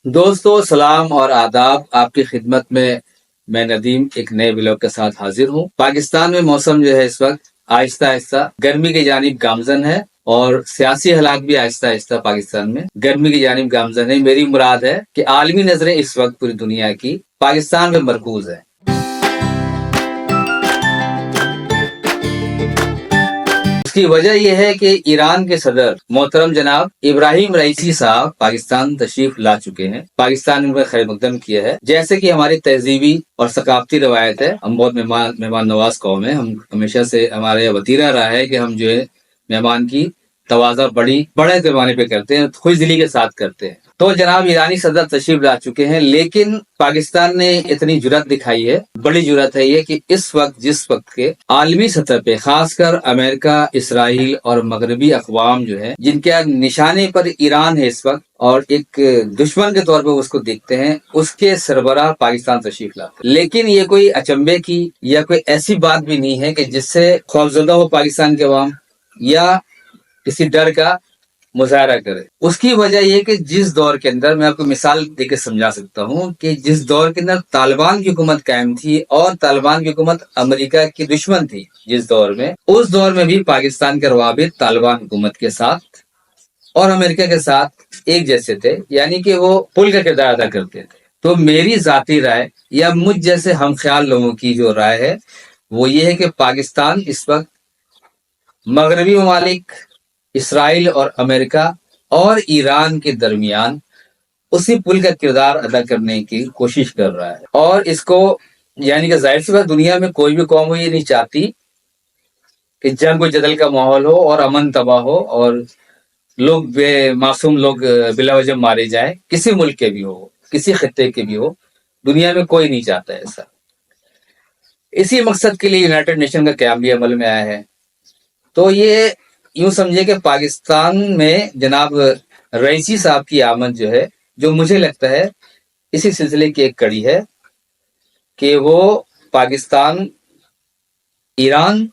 دوستو سلام اور آداب، آپ کی خدمت میں ندیم ایک نئے ولاگ کے ساتھ حاضر ہوں۔ پاکستان میں موسم جو ہے اس وقت آہستہ آہستہ گرمی کی جانب گامزن ہے، اور سیاسی حالات بھی آہستہ آہستہ پاکستان میں گرمی کی جانب گامزن ہے۔ میری مراد ہے کہ عالمی نظریں اس وقت پوری دنیا کی پاکستان میں مرکوز ہے۔ اس کی وجہ یہ ہے کہ ایران کے صدر محترم جناب ابراہیم رئیسی صاحب پاکستان تشریف لا چکے ہیں، پاکستان میں خیر مقدم کیا ہے۔ جیسے کہ ہماری تہذیبی اور ثقافتی روایت ہے، ہم بہت مہمان نواز قوم ہے۔ ہم ہمیشہ سے ہمارے وتیرہ رہا ہے کہ ہم جو ہے مہمان کی تواضع بڑے پیمانے پہ کرتے ہیں، خوش دلی کے ساتھ کرتے ہیں۔ تو جناب ایرانی صدر تشریف لا چکے ہیں، لیکن پاکستان نے اتنی جرات دکھائی ہے، بڑی جرات ہے یہ، کہ جس وقت کے عالمی سطح پہ خاص کر امریکہ، اسرائیل اور مغربی اقوام جو ہے، جن کے نشانے پر ایران ہے اس وقت اور ایک دشمن کے طور پہ اس کو دیکھتے ہیں، اس کے سربراہ پاکستان تشریف لاتے ہیں۔ لیکن یہ کوئی اچنبے کی یا کوئی ایسی بات بھی نہیں ہے کہ جس سے خوفزدہ ہو پاکستان کے عوام یا کسی ڈر کا مظاہرہ کرے۔ اس کی وجہ یہ کہ جس دور کے اندر، میں آپ کو مثال دے کے سمجھا سکتا ہوں، کہ جس دور کے اندر طالبان کی حکومت قائم تھی اور طالبان کی حکومت امریکہ کی دشمن تھی، جس دور میں، اس دور میں بھی پاکستان کے روابط طالبان حکومت کے ساتھ اور امریکہ کے ساتھ ایک جیسے تھے، یعنی کہ وہ پل کا کردار ادا کرتے تھے۔ تو میری ذاتی رائے یا مجھ جیسے ہم خیال لوگوں کی جو رائے ہے وہ یہ ہے کہ پاکستان اس وقت مغربی ممالک، اسرائیل اور امریکہ اور ایران کے درمیان اسی پل کا کردار ادا کرنے کی کوشش کر رہا ہے، اور اس کو یعنی کہ ظاہر سی بات، دنیا میں کوئی بھی قوم یہ نہیں چاہتی کہ جنگ و جدل کا ماحول ہو اور امن تباہ ہو اور معصوم لوگ بلا وجہ مارے جائیں، کسی ملک کے بھی ہو، کسی خطے کے بھی ہو، دنیا میں کوئی نہیں چاہتا ایسا۔ اسی مقصد کے لیے یونائٹڈ نیشن کا قیام بھی عمل میں آیا ہے۔ تو یہ یوں سمجھے کہ پاکستان میں جناب رئیسی صاحب کی آمد جو ہے، جو مجھے لگتا ہے اسی سلسلے کی ایک کڑی ہے کہ وہ پاکستان ایران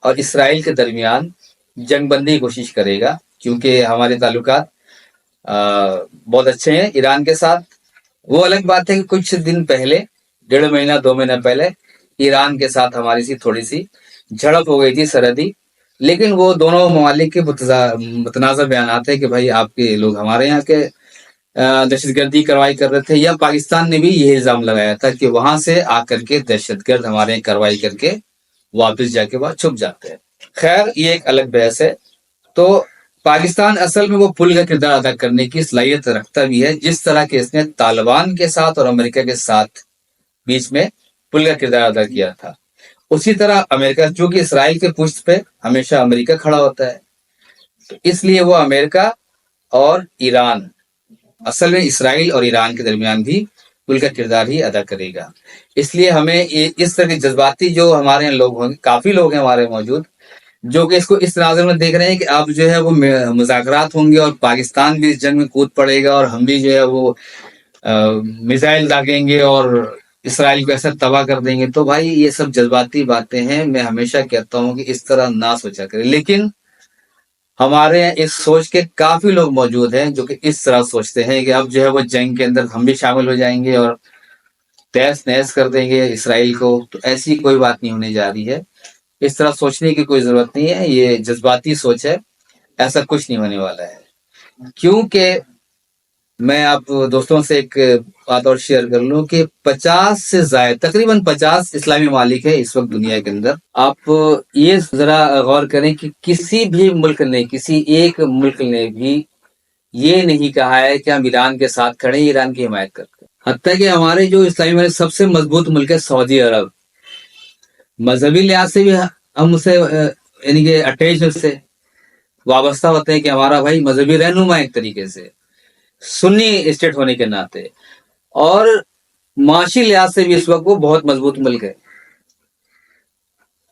اور اسرائیل کے درمیان جنگ بندی کی کوشش کرے گا، کیونکہ ہمارے تعلقات بہت اچھے ہیں ایران کے ساتھ۔ وہ الگ بات ہے کہ کچھ دن پہلے، 1.5 مہینہ پہلے، ایران کے ساتھ ہماری تھوڑی سی جھڑپ ہو گئی تھی سرحدی، لیکن وہ دونوں ممالک کے متنازع بیانات ہیں کہ بھائی آپ کے لوگ ہمارے یہاں کے دہشت گردی کارروائی کر رہے تھے، یا پاکستان نے بھی یہ الزام لگایا تھا کہ وہاں سے آ کر کے دہشت گرد ہمارے یہاں کارروائی کر کے واپس جا کے بعد چھپ جاتے ہیں۔ خیر، یہ ایک الگ بحث ہے۔ تو پاکستان اصل میں وہ پل کا کردار ادا کرنے کی صلاحیت رکھتا بھی ہے، جس طرح کہ اس نے طالبان کے ساتھ اور امریکہ کے ساتھ بیچ میں پل کا کردار ادا کیا تھا۔ اسی طرح امریکہ، چونکہ اسرائیل کے پشت پہ ہمیشہ امریکہ کھڑا ہوتا ہے، تو اس لیے وہ امریکہ اور ایران، اصل میں اسرائیل اور ایران کے درمیان بھی پل کا کردار ہی ادا کرے گا۔ اس لیے ہمیں اس طرح کے جذباتی جو ہمارے یہاں لوگ ہوں گے، کافی لوگ ہیں ہمارے موجود، جو کہ اس کو اس تناظر میں دیکھ رہے ہیں کہ اب جو ہے وہ مذاکرات ہوں گے اور پاکستان بھی اس جنگ میں کود پڑے گا اور ہم بھی جو ہے وہ میزائل داغیں گے اور اسرائیل کو ایسا تباہ کر دیں گے۔ تو بھائی یہ سب جذباتی باتیں ہیں، میں ہمیشہ کہتا ہوں کہ اس طرح نہ سوچا کریں۔ لیکن ہمارے یہاں اس سوچ کے کافی لوگ موجود ہیں جو کہ اس طرح سوچتے ہیں کہ اب جو ہے وہ جنگ کے اندر ہم بھی شامل ہو جائیں گے اور تہس نہس کر دیں گے اسرائیل کو۔ تو ایسی کوئی بات نہیں ہونے جا رہی ہے، اس طرح سوچنے کی کوئی ضرورت نہیں ہے، یہ جذباتی سوچ ہے، ایسا کچھ نہیں ہونے والا ہے۔ کیونکہ میں آپ دوستوں سے ایک بات اور شیئر کر لوں کہ 50 سے زائد، تقریباً 50 اسلامی ممالک ہے اس وقت دنیا کے اندر۔ آپ یہ ذرا غور کریں کہ کسی بھی ملک نے، کسی ایک ملک نے بھی یہ نہیں کہا ہے کہ ہم ایران کے ساتھ کھڑے ہیں، ایران کی حمایت کرتے ہیں۔ حتیٰ کہ ہمارے جو اسلامی ممالک سب سے مضبوط ملک ہے سعودی عرب، مذہبی لحاظ سے بھی ہم اسے یعنی کہ اٹیچ سے وابستہ ہوتے ہیں کہ ہمارا بھائی مذہبی رہنما ایک طریقے سے، سنی اسٹیٹ ہونے کے ناطے، اور معاشی لحاظ سے بھی اس وقت وہ بہت مضبوط ملک ہے۔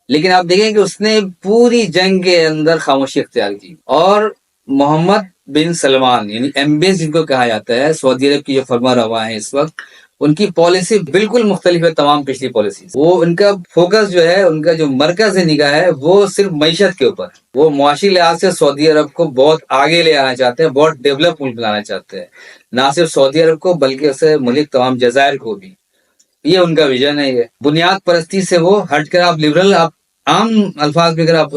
لیکن آپ دیکھیں کہ اس نے پوری جنگ کے اندر خاموشی اختیار کی، اور محمد بن سلمان یعنی MBS جن کو کہا جاتا ہے، سعودی عرب کی جو فرما روا ہیں اس وقت، ان کی پالیسی بالکل مختلف ہے تمام پچھلی پالیسی سے۔ وہ ان کا فوکس جو ہے، ان کا جو مرکز نگاہ ہے وہ صرف معیشت کے اوپر۔ وہ معاشی لحاظ سے سعودی عرب کو بہت آگے لے آنا چاہتے ہیں، بہت ڈیولپ ملک بنانا چاہتے ہیں، نہ صرف سعودی عرب کو بلکہ اسے ملک تمام جزائر کو بھی۔ یہ ان کا ویژن ہے۔ یہ بنیاد پرستی سے وہ ہٹ کر آپ لبرل، آپ عام الفاظ میں اگر آپ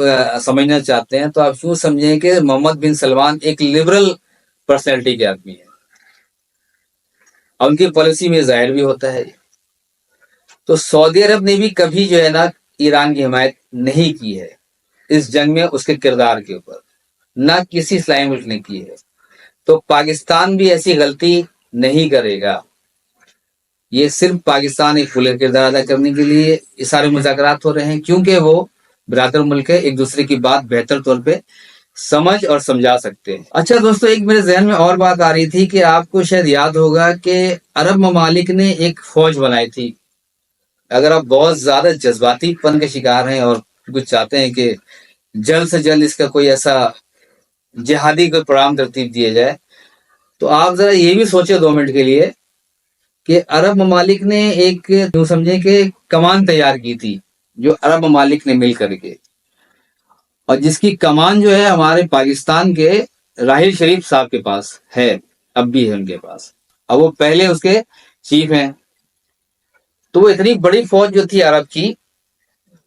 سمجھنا چاہتے ہیں تو آپ یوں سمجھیں کہ محمد بن سلمان ایک لبرل پرسنالٹی کے آدمی ہے، اور ان کی پالیسی میں ظاہر بھی ہوتا ہے۔ تو سعودی عرب نے بھی کبھی جو ہے نا ایران کی حمایت نہیں کی ہے اس جنگ میں، اس کے کردار کے اوپر نہ کسی اسلامی ملک نے کی ہے۔ تو پاکستان بھی ایسی غلطی نہیں کرے گا۔ یہ صرف پاکستان ایک فل کردار ادا کرنے کے لیے یہ سارے مذاکرات ہو رہے ہیں، کیونکہ وہ برادر ملک ہے، ایک دوسرے کی بات بہتر طور پہ سمجھ اور سمجھا سکتے ہیں۔ اچھا دوستو، ایک میرے ذہن میں اور بات آ رہی تھی کہ آپ کو شاید یاد ہوگا کہ عرب ممالک نے ایک فوج بنائی تھی۔ اگر آپ بہت زیادہ جذباتی پن کے شکار ہیں اور کچھ چاہتے ہیں کہ جلد سے جلد اس کا کوئی ایسا جہادی کوئی پروگرام ترتیب دیا جائے، تو آپ ذرا یہ بھی سوچیں 2 منٹ کے لیے کہ عرب ممالک نے ایک یوں سمجھیں کہ کمان تیار کی تھی، جو عرب ممالک نے مل کر کے، اور جس کی کمان جو ہے ہمارے پاکستان کے راحیل شریف صاحب کے پاس ہے، اب بھی ہے ان کے پاس، اور وہ پہلے اس کے چیف ہیں۔ تو وہ اتنی بڑی فوج جو تھی عرب کی،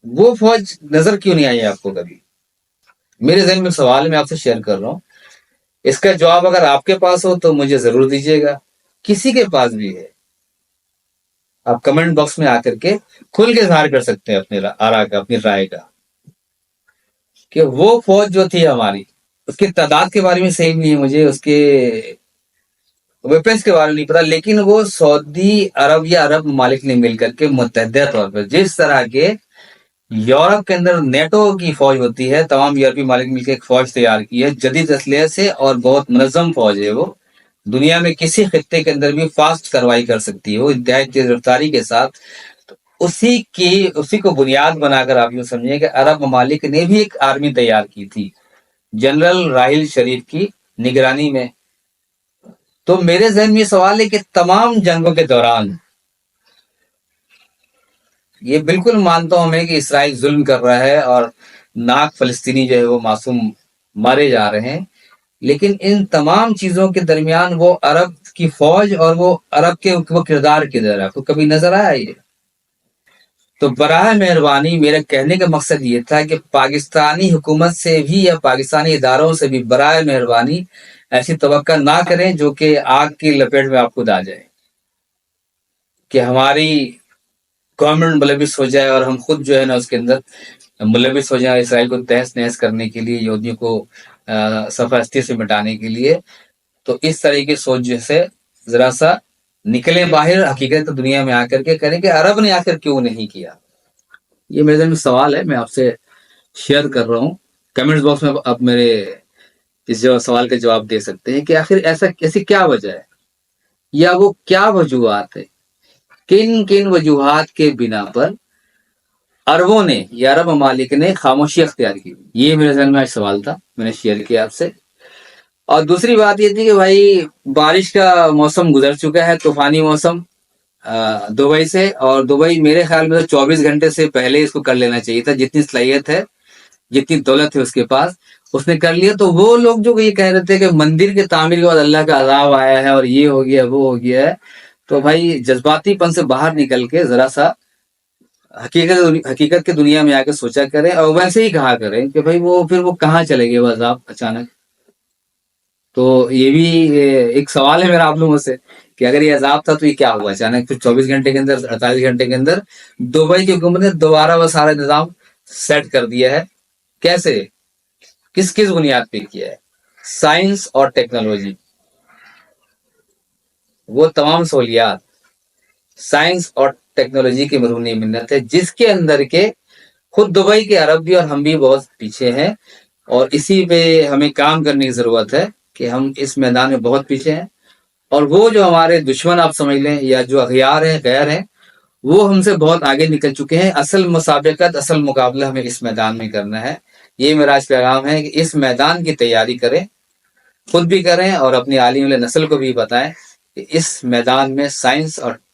وہ فوج نظر کیوں نہیں آئی آپ کو کبھی؟ میرے ذہن میں سوال میں آپ سے شیئر کر رہا ہوں، اس کا جواب اگر آپ کے پاس ہو تو مجھے ضرور دیجیے گا، کسی کے پاس بھی ہے، آپ کمنٹ باکس میں آ کر کے کھل کے اظہار کر سکتے ہیں اپنے آرا کا، اپنی رائے کا، کہ وہ فوج جو تھی ہماری، اس کی تعداد کے بارے میں صحیح نہیں ہے مجھے، اس کے ویپنس کے بارے میں نہیں پتا، لیکن وہ سعودی عرب یا عرب ممالک نے مل کر کے متحدہ طور پر، جس طرح کے یورپ کے اندر نیٹو کی فوج ہوتی ہے، تمام یورپی ممالک مل کے ایک فوج تیار کی ہے جدید اسلحے سے، اور بہت منظم فوج ہے، وہ دنیا میں کسی خطے کے اندر بھی فاسٹ کارروائی کر سکتی ہے وہ انتہائی تیز رفتاری کے ساتھ۔ اسی کو بنیاد بنا کر آپ یوں سمجھیں کہ عرب ممالک نے بھی ایک آرمی تیار کی تھی جنرل راحیل شریف کی نگرانی میں۔ تو میرے ذہن میں یہ سوال ہے کہ تمام جنگوں کے دوران، یہ بالکل مانتا ہوں میں کہ اسرائیل ظلم کر رہا ہے اور ناک فلسطینی جو ہے وہ معصوم مارے جا رہے ہیں، لیکن ان تمام چیزوں کے درمیان وہ عرب کی فوج اور وہ عرب کے وہ کردار کدھر ہے؟ آپ کو کبھی نظر آیا یہ؟ تو براہ مہربانی میرے کہنے کا مقصد یہ تھا کہ پاکستانی حکومت سے بھی یا پاکستانی اداروں سے بھی براہ مہربانی ایسی توقع نہ کریں جو کہ آگ کی لپیٹ میں آپ خود آ جائے، کہ ہماری گورنمنٹ ملوث ہو جائے اور ہم خود جو ہے نا اس کے اندر ملوث ہو جائیں اسرائیل کو تہس نہس کرنے کے لیے، یہودیوں کو صفحہ ہستی سے مٹانے کے لیے۔ تو اس طرح کی سوچ سے ذرا سا نکلیں باہر، حقیقت دنیا میں آ کر کے کریں کہ عرب نے آخر کیوں نہیں کیا۔ یہ میرے ذہن میں سوال ہے، میں آپ سے شیئر کر رہا ہوں، کمنٹس باکس میں آپ میرے اس سوال کا جواب دے سکتے ہیں کہ آخر ایسی کیا وجہ ہے، یا وہ کیا وجوہات ہے، کن وجوہات کے بنا پر عربوں نے یا عرب ممالک نے خاموشی اختیار کی۔ یہ میرے ذہن میں آج سوال تھا، میں نے شیئر کیا آپ سے۔ اور دوسری بات یہ تھی کہ بھائی بارش کا موسم گزر چکا ہے، طوفانی موسم دبئی سے، اور دبئی میرے خیال میں 24 گھنٹے سے پہلے اس کو کر لینا چاہیے تھا، جتنی صلاحیت ہے، جتنی دولت ہے اس کے پاس، اس نے کر لیا۔ تو وہ لوگ جو یہ کہہ رہے تھے کہ مندر کے تعمیر کے بعد اللہ کا عذاب آیا ہے اور یہ ہو گیا وہ ہو گیا ہے، تو بھائی جذباتی پن سے باہر نکل کے ذرا سا حقیقت کے دنیا میں آ کے سوچا کریں، اور ویسے ہی کہا کریں کہ بھائی پھر وہ کہاں چلے گئے وہ عذاب اچانک۔ تو یہ بھی ایک سوال ہے میرا آپ لوگوں سے کہ اگر یہ عذاب تھا تو یہ کیا ہوا اچانک؟ پھر 24 گھنٹے کے اندر، 48 گھنٹے کے اندر دبئی کی حکومت نے دوبارہ وہ سارا نظام سیٹ کر دیا ہے۔ کیسے؟ کس بنیاد پہ کیا ہے؟ سائنس اور ٹیکنالوجی، وہ تمام سہولیات سائنس اور ٹیکنالوجی کی مرہونی منت ہے، جس کے اندر کے خود دبئی کے عرب بھی اور ہم بھی بہت پیچھے ہیں، اور اسی پہ ہمیں کام کرنے کی ضرورت ہے کہ ہم اس میدان میں بہت پیچھے ہیں، اور وہ جو ہمارے دشمن آپ سمجھ لیں یا جو اغیار ہیں، غیر ہیں، وہ ہم سے بہت آگے نکل چکے ہیں۔ اصل مسابقت، اصل مقابلہ ہمیں اس میدان میں کرنا ہے۔ یہ میرا آج پیغام ہے کہ اس میدان کی تیاری کریں، خود بھی کریں اور اپنی آنے والی نسل کو بھی بتائیں کہ اس میدان میں سائنس اور